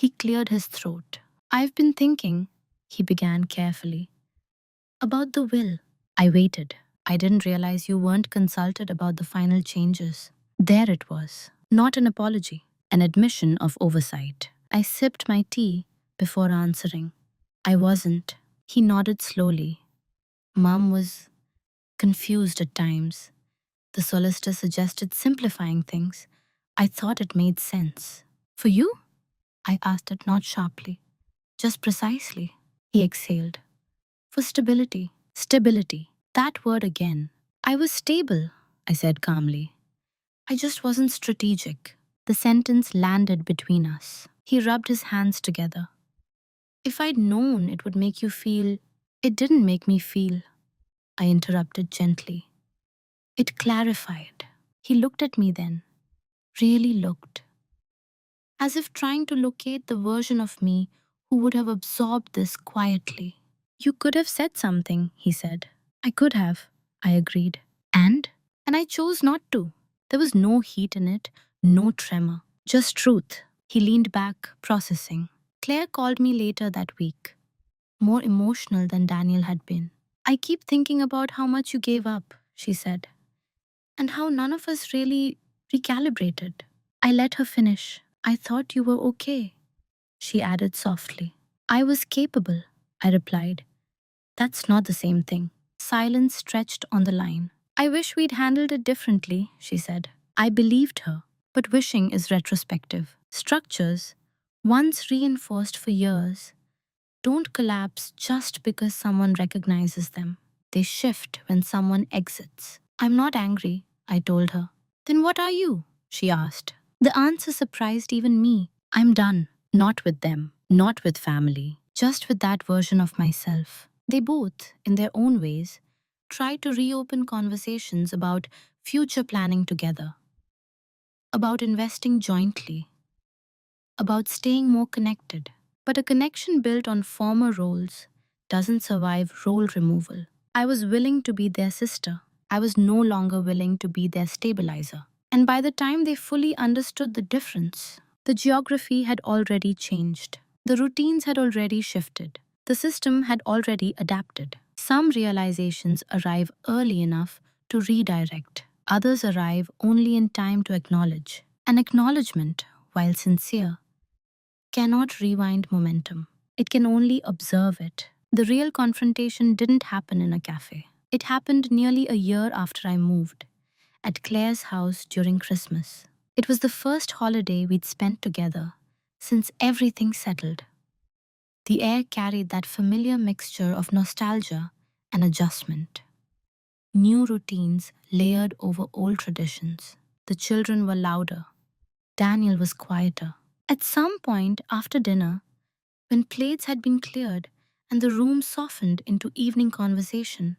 he cleared his throat. I've been thinking, he began carefully, about the will. I waited. I didn't realize you weren't consulted about the final changes. There it was. Not an apology, an admission of oversight. I sipped my tea before answering. I wasn't. He nodded slowly. Mum was confused at times. The solicitor suggested simplifying things. I thought it made sense. For you? I asked it not sharply, just precisely. He exhaled. For stability. Stability. That word again. I was stable, I said calmly. I just wasn't strategic. The sentence landed between us. He rubbed his hands together. If I'd known it would make you feel, it didn't make me feel, I interrupted gently. It clarified. He looked at me then, really looked, as if trying to locate the version of me who would have absorbed this quietly. You could have said something, he said. I could have, I agreed. And? And I chose not to. There was no heat in it, no tremor, just truth. He leaned back, processing. Claire called me later that week, more emotional than Daniel had been. I keep thinking about how much you gave up, she said, and how none of us really recalibrated. I let her finish. I thought you were okay, she added softly. I was capable, I replied. That's not the same thing. Silence stretched on the line. I wish we'd handled it differently, she said. I believed her, but wishing is retrospective. Structures, once reinforced for years, don't collapse just because someone recognizes them. They shift when someone exits. I'm not angry, I told her. Then what are you? She asked. The answer surprised even me. I'm done. Not with them, not with family, just with that version of myself. They both, in their own ways, tried to reopen conversations about future planning together, about investing jointly, about staying more connected. But a connection built on former roles doesn't survive role removal. I was willing to be their sister. I was no longer willing to be their stabilizer. And by the time they fully understood the difference, the geography had already changed. The routines had already shifted. The system had already adapted. Some realizations arrive early enough to redirect. Others arrive only in time to acknowledge. An acknowledgement, while sincere, cannot rewind momentum. It can only observe it. The real confrontation didn't happen in a cafe. It happened nearly a year after I moved, at Claire's house during Christmas. It was the first holiday we'd spent together since everything settled. The air carried that familiar mixture of nostalgia and adjustment. New routines layered over old traditions. The children were louder. Daniel was quieter. At some point after dinner, when plates had been cleared and the room softened into evening conversation,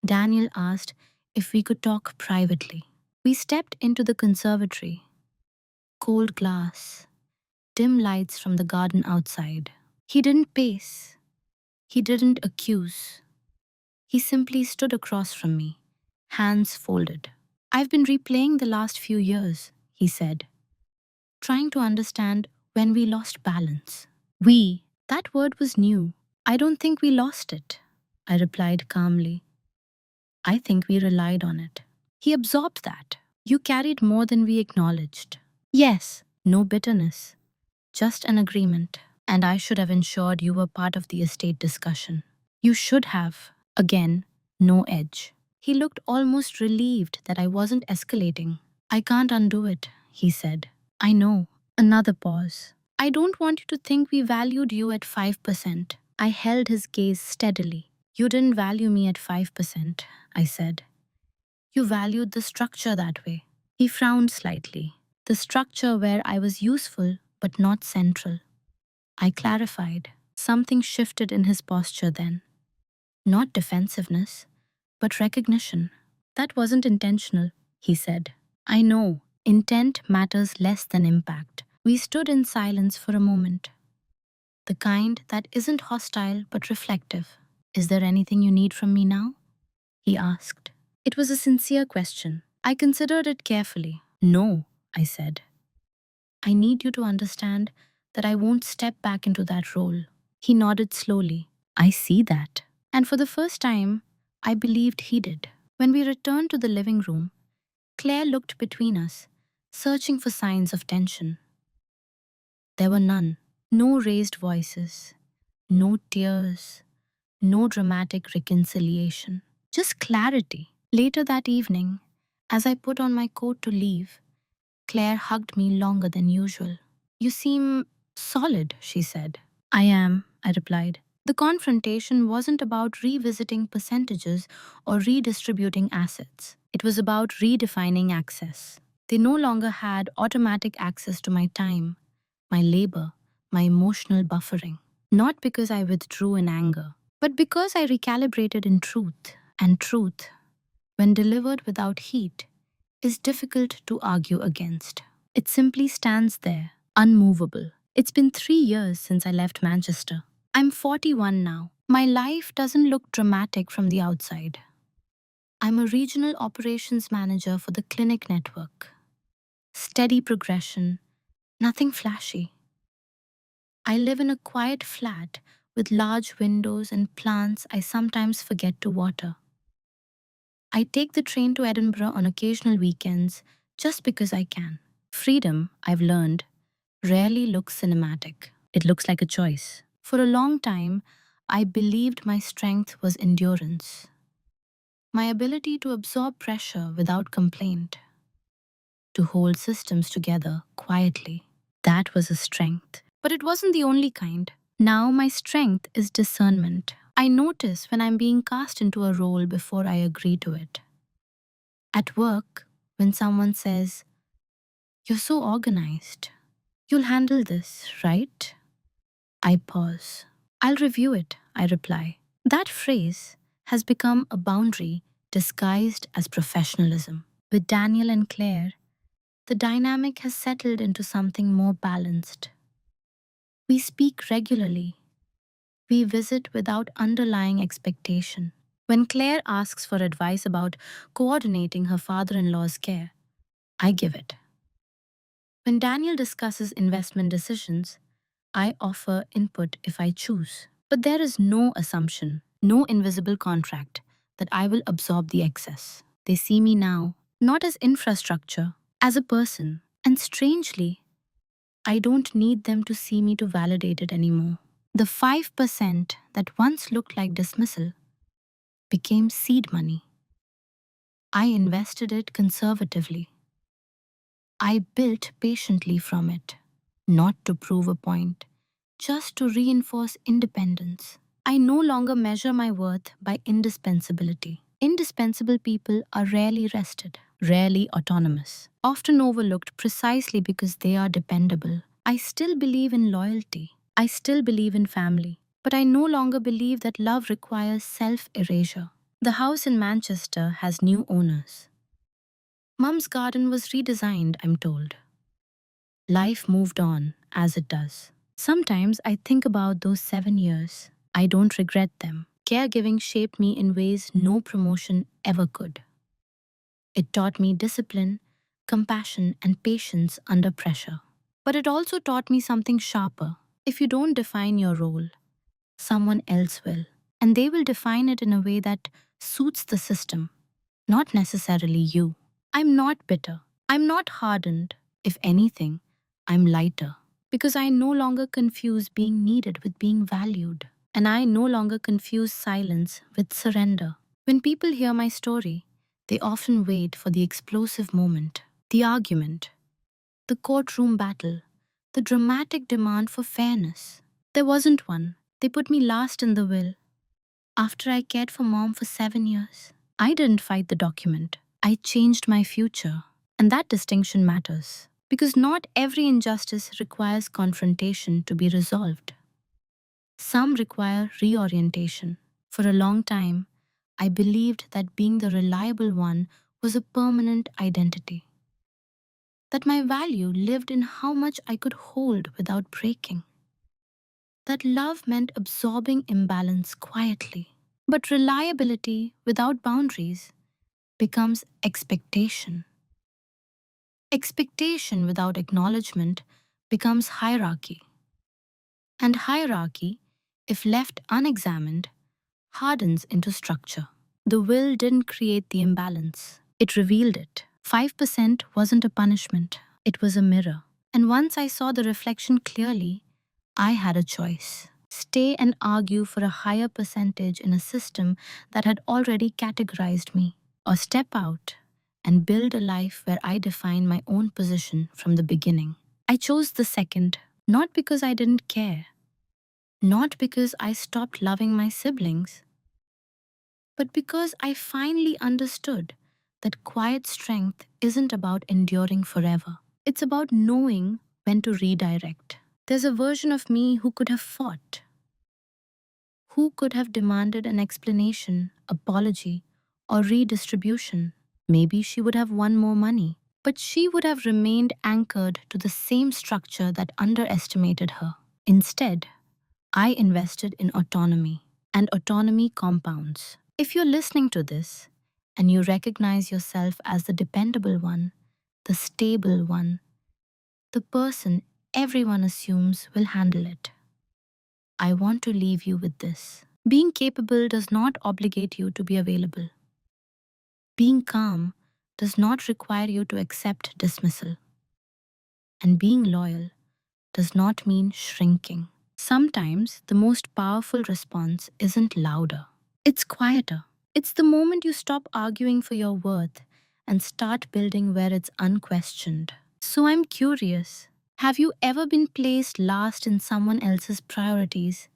Daniel asked if we could talk privately. We stepped into the conservatory. Cold glass, dim lights from the garden outside. He didn't pace. He didn't accuse. He simply stood across from me, hands folded. I've been replaying the last few years, he said, trying to understand when we lost balance. We, that word was new. I don't think we lost it, I replied calmly. I think we relied on it. He absorbed that. You carried more than we acknowledged. Yes, no bitterness, just an agreement. And I should have ensured you were part of the estate discussion. You should have. Again, no edge. He looked almost relieved that I wasn't escalating. I can't undo it, he said. I know. Another pause. I don't want you to think we valued you at 5%. I held his gaze steadily. You didn't value me at 5%, I said. You valued the structure that way. He frowned slightly. The structure where I was useful but not central. I clarified. Something shifted in his posture then. Not defensiveness, but recognition. That wasn't intentional, he said. I know, intent matters less than impact. We stood in silence for a moment. The kind that isn't hostile but reflective. Is there anything you need from me now? He asked. It was a sincere question. I considered it carefully. No, I said. I need you to understand that I won't step back into that role. He nodded slowly. I see that. And for the first time, I believed he did. When we returned to the living room, Claire looked between us, searching for signs of tension. There were none. No raised voices, no tears, no dramatic reconciliation, just clarity. Later that evening, as I put on my coat to leave, Claire hugged me longer than usual. You seem solid, she said. I am, I replied. The confrontation wasn't about revisiting percentages or redistributing assets. It was about redefining access. They no longer had automatic access to my time, my labor, my emotional buffering. Not because I withdrew in anger, but because I recalibrated in truth. And truth, when delivered without heat, is difficult to argue against. It simply stands there, unmovable. It's been 3 years since I left Manchester. I'm 41 now. My life doesn't look dramatic from the outside. I'm a regional operations manager for the clinic network. Steady progression, nothing flashy. I live in a quiet flat with large windows and plants I sometimes forget to water. I take the train to Edinburgh on occasional weekends just because I can. Freedom, I've learned, rarely looks cinematic. It looks like a choice. For a long time, I believed my strength was endurance, my ability to absorb pressure without complaint, to hold systems together quietly. That was a strength. But it wasn't the only kind. Now my strength is discernment. I notice when I'm being cast into a role before I agree to it. At work, when someone says, "You're so organized. You'll handle this, right?" I pause. "I'll review it," I reply. That phrase has become a boundary disguised as professionalism. With Daniel and Claire, the dynamic has settled into something more balanced. We speak regularly. We visit without underlying expectation. When Claire asks for advice about coordinating her father-in-law's care, I give it. When Daniel discusses investment decisions, I offer input if I choose. But there is no assumption, no invisible contract that I will absorb the excess. They see me now, not as infrastructure, as a person. And strangely, I don't need them to see me to validate it anymore. The 5% that once looked like dismissal became seed money. I invested it conservatively. I built patiently from it, not to prove a point, just to reinforce independence. I no longer measure my worth by indispensability. Indispensable people are rarely rested, rarely autonomous, often overlooked precisely because they are dependable. I still believe in loyalty. I still believe in family. But I no longer believe that love requires self-erasure. The house in Manchester has new owners. Mum's garden was redesigned, I'm told. Life moved on, as it does. Sometimes I think about those 7 years. I don't regret them. Caregiving shaped me in ways no promotion ever could. It taught me discipline, compassion, and patience under pressure. But it also taught me something sharper. If you don't define your role, someone else will. And they will define it in a way that suits the system, not necessarily you. I'm not bitter. I'm not hardened. If anything, I'm lighter. Because I no longer confuse being needed with being valued, and I no longer confuse silence with surrender. When people hear my story, they often wait for the explosive moment, the argument, the courtroom battle, the dramatic demand for fairness. There wasn't one. They put me last in the will. After I cared for mom for 7 years, I didn't fight the document. I changed my future. And that distinction matters. Because not every injustice requires confrontation to be resolved. Some require reorientation. For a long time, I believed that being the reliable one was a permanent identity. That my value lived in how much I could hold without breaking. That love meant absorbing imbalance quietly. But reliability without boundaries becomes expectation. Expectation without acknowledgement becomes hierarchy. And hierarchy, if left unexamined, hardens into structure. The will didn't create the imbalance, it revealed it. 5% wasn't a punishment, it was a mirror. And once I saw the reflection clearly, I had a choice. Stay and argue for a higher percentage in a system that had already categorized me, or step out and build a life where I define my own position from the beginning. I chose the second, not because I didn't care, not because I stopped loving my siblings, but because I finally understood that quiet strength isn't about enduring forever. It's about knowing when to redirect. There's a version of me who could have fought, who could have demanded an explanation, apology, or redistribution. Maybe she would have won more money, but she would have remained anchored to the same structure that underestimated her. Instead, I invested in autonomy, and autonomy compounds. If you're listening to this and you recognize yourself as the dependable one, the stable one, the person everyone assumes will handle it, I want to leave you with this. Being capable does not obligate you to be available. Being calm does not require you to accept dismissal. And being loyal does not mean shrinking. Sometimes the most powerful response isn't louder, it's quieter. It's the moment you stop arguing for your worth and start building where it's unquestioned. So I'm curious, have you ever been placed last in someone else's priorities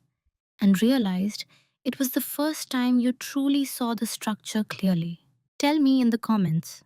and realized it was the first time you truly saw the structure clearly? Tell me in the comments.